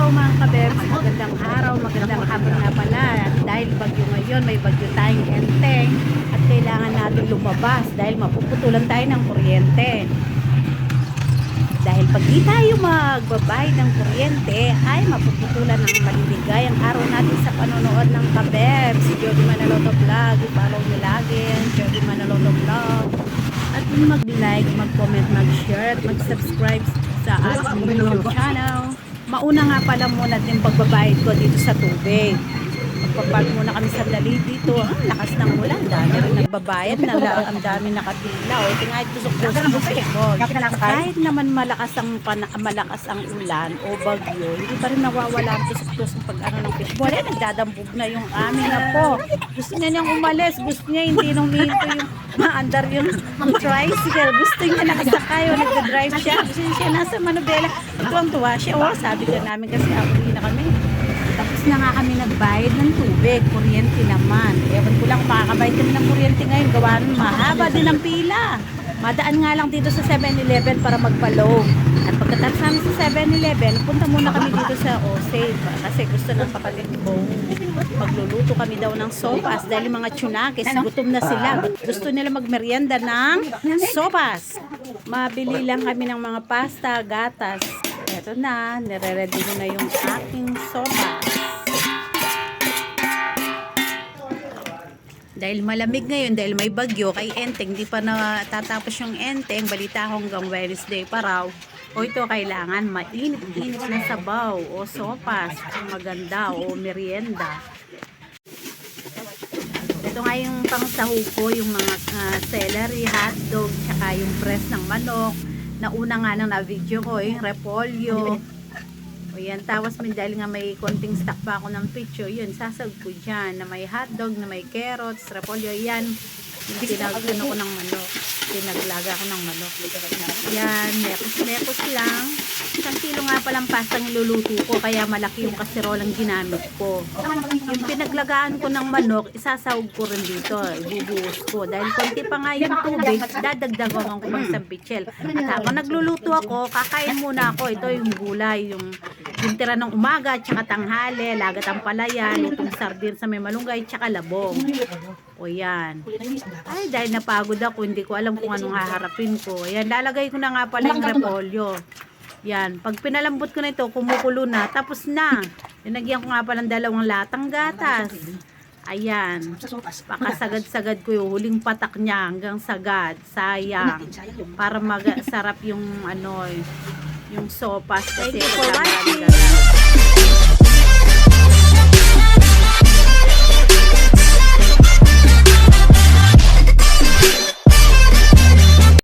mga kabebs, magandang araw, magandang hapon nga pala. Dahil bagyo ngayon, may bagyo tayong enteng at kailangan natin lumabas dahil mapuputulan tayo ng kuryente. Dahil pag di tayo magbabayad ng kuryente, ay mapuputulan ng maliligay ang araw natin sa panonood ng kabebs. Si Jody Manaloto Vlog, i-follow nyo lagi ang Jody Manaloto Vlog. At mag-like, mag-comment, mag-share at mag-subscribe sa ating YouTube channel. Mauna nga pala muna din pagbabayad ko dito sa tubig. Magpapark muna kami sandali dito. Ang lakas ng ulan. Dami rin nagbabayad. Ang dami nakapila. O tingnan, tusok-tusok ko. Kahit naman malakas ang ulan o bagyo, hindi pa rin nawawala ang tusok-tusok pag ano ng fishball. Eh, nagdadambog na yung aming apo. Gusto niya niyang umalis. Gusto niya hindi nung minto yung maandar yung tricycle. Gusto niya nakasakay o nagdadrive siya. Gusto niya nasa Manobela. Tuwang-tuwa siya. O, sabi ka namin kasi uwi na kami. Tapos na nga kami nagbayad ng tubig, kuryente naman. Ewan ko lang, makakabayad kami ng kuryente ngayon. Gawa nun, mahaba din ang pila. Madaan nga lang dito sa 7-Eleven para magpalong. At pagkatapos namin sa 7-Eleven, punta muna kami dito sa Osay. Kasi gusto ng kapatid ko, magluluto kami daw ng sopas. Dahil yung mga tsunakis, gutom na sila. Gusto nila magmerienda ng sopas. Mabili lang kami ng mga pasta, gatas. Ito na, nire-ready ko na yung aking sopas. Dahil malamig ngayon, dahil may bagyo, kay Enteng, di pa natatapos yung Enteng, balita ko hanggang Wednesday pa raw. O ito, kailangan mainit-init na sabaw o sopas, maganda o merienda. Ito nga yung pangsahog ko, yung mga celery, hotdog, tsaka yung breast ng manok. Nauna nga nang na-video ko, yung repolyo. O yan, tapos dahil nga may konting stock pa ako ng picture, yun, sasag ko dyan, na may hotdog, na may carrots, repolyo, yan. Yung tinagpuno ko ng manok. Tinaglaga ko ng manok. Yan, mekos lang. 1 kilo nga palang pastang iluluto ko, kaya malaki yung kaserolang ginamit ko. Yung pinaglagaan ko ng manok, isasahog ko rin dito, ibubuhos ko. Dahil konti pa nga yung tubig, dadagdagan ko pang sampichel. At habang nagluluto ako, kakain muna ako. Ito yung gulay, yung tira ng umaga, tsaka tanghali, lagat ang palaya, lutong sardin sa may malunggay, tsaka labong. O yan. Ay, dahil napagod ako, hindi ko alam kung anong haharapin ko. Ayan, lalagay ko na nga pala yung repolyo. Yan, pag pinalambot ko na ito, kumukulo na, tapos na. Linagyan ko nga pala ng 2 latang gatas. Ayan, pakasagad-sagad ko yung huling patak niya hanggang sagad. Sayang. Para masarap yung ano, yung sopas kasi. Thank you for watching.